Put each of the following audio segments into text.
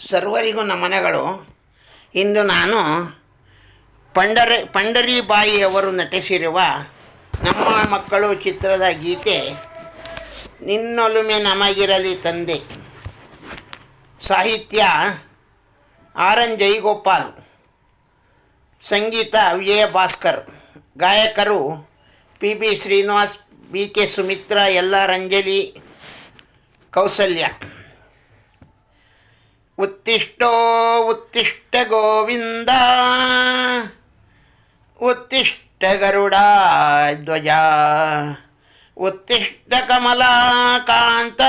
ಸರ್ವರಿಗೂ ನಮನಗಳು. ಇಂದು ನಾನು ಪಂಡರೀಬಾಯಿಯವರು ನಟಿಸಿರುವ ನಮ್ಮ ಮಕ್ಕಳು ಚಿತ್ರದ ಗೀತೆ ನಿನ್ನೊಲುಮೆ ನಮಗಿರಲಿ ತಂದೆ. ಸಾಹಿತ್ಯ ಆರ್.ಎನ್. ಜೈಗೋಪಾಲ್, ಸಂಗೀತ ವಿಜಯ ಭಾಸ್ಕರ್, ಗಾಯಕರು ಪಿ.ಬಿ. ಶ್ರೀನಿವಾಸ್, ಬಿ.ಕೆ. ಸುಮಿತ್ರಾ, ಎಲ್.ಆರ್. ಅಂಜಲಿ, ಕೌಸಲ್ಯ. ಉತ್ತಿಷ್ಟೋ ಉತ್ತಿಷ್ಟ ಗೋವಿಂದ, ಉತ್ತಿಷ್ಟ ಗರುಡಧ್ವಜ, ಉತ್ತಿಷ್ಟ ಕಮಲಾಕಾಂತ,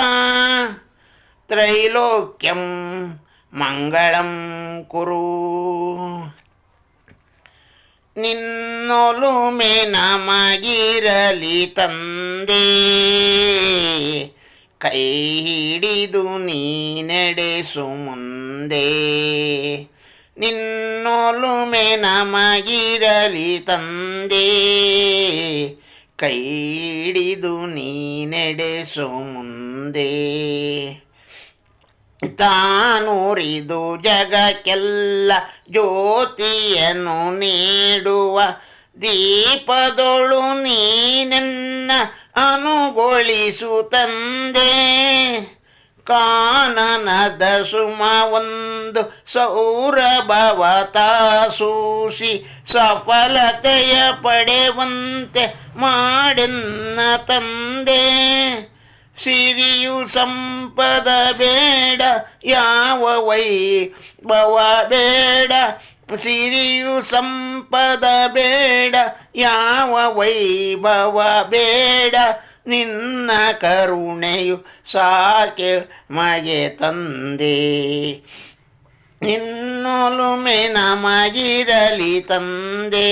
ತ್ರೈಲೋಕ್ಯಂ ಮಂಗಳಂ ಕುರು. ನಿನ್ನೊಲುಮೆ ನಮಗಿರಲಿ ತಂದೆ, ಕೈ ಹಿಡಿದು ನೀ ನಡೆಸು ಮುಂದೆ. ನಿನ್ನೊಲುಮೆ ನಮಗಿರಲಿ ತಂದೆ, ಕೈ ಹಿಡಿದು ನೀ ನಡೆಸು ಮುಂದೆ. ತಾನುರಿದು ಜಗಕ್ಕೆಲ್ಲ ಜ್ಯೋತಿಯನ್ನು ನೀಡುವ ದೀಪದೊಳು ನೀನೆನ್ನ ಅನುಗೊಳಿಸು ತಂದೆ. ಕಾನನದ ಸುಮ ಒಂದು ಸೌರಭವತ ಸೂಸಿ ಸಫಲತೆಯ ಪಡೆವಂತೆ ಮಾಡೆನ್ನ ತಂದೆ. ಸಿರಿಯು ಸಂಪದ ಬೇಡ, ಯಾವ ವೈಭವ ಬೇಡ. ಸಿರಿಯು ಸಂಪದ ಬೇಡ, ಯಾವ ವೈಭವ ಬೇಡ. ನಿನ್ನ ಕರುಣೆಯು ಸಾಕೆ ಮಗೆ ತಂದೆ. ನಿನ್ನೊಲುಮೆ ನಮಗಿರಲಿ ತಂದೆ,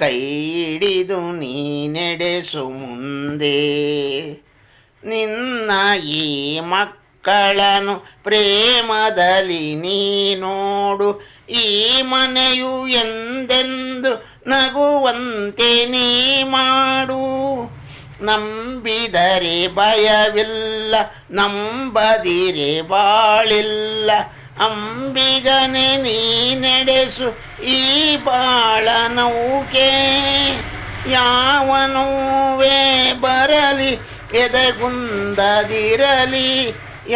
ಕೈ ಹಿಡಿದು ನೀ ನಡೆಸು ಮುಂದೆ. ನಿನ್ನ ಈ ಮಕ್ಕಳನ್ನು ಪ್ರೇಮದಲ್ಲಿ ನೀ ನೋಡು, ಈ ಮನೆಯು ಎಂದೆಂದು ನಗುವಂತೆ ನೀ ಮಾಡು. ನಂಬಿದರೆ ಭಯವಿಲ್ಲ, ನಂಬದಿರೆ ಬಾಳಿಲ್ಲ. ಅಂಬಿಗನೆ ನೀ ನಡೆಸು ಈ ಬಾಳ ನೌಕೆ. ಯಾವ ನೋವೇ ಬರಲಿ ಎದೆಗುಂದದಿರಲಿ,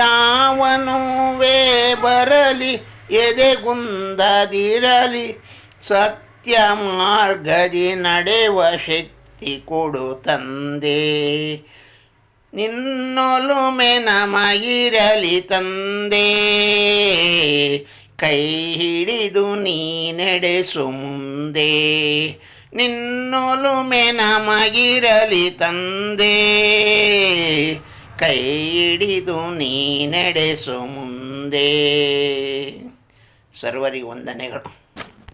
ಯಾವ ನೋವೇ ಬರಲಿ ಎದೆಗುಂದದಿರಲಿ. ಸತ್ಯ ಮಾರ್ಗದಿ ನಡೆವ ಶಕ್ತಿ ಕೊಡು ತಂದೆ. ನಿನ್ನೊಲುಮೆ ನಮಗಿರಲಿ ತಂದೆ, ಕೈ ಹಿಡಿದು ನೀ ನಡೆಸು ಮುಂದೆ. ನಿನ್ನೊಲುಮೆ ನಮಗಿರಲಿ ತಂದೆ, ಕೈ ಹಿಡಿದು ನೀ ನಡೆಸು ಮುಂದೆ. ಸರ್ವರಿಗೂ ವಂದನೆಗಳು.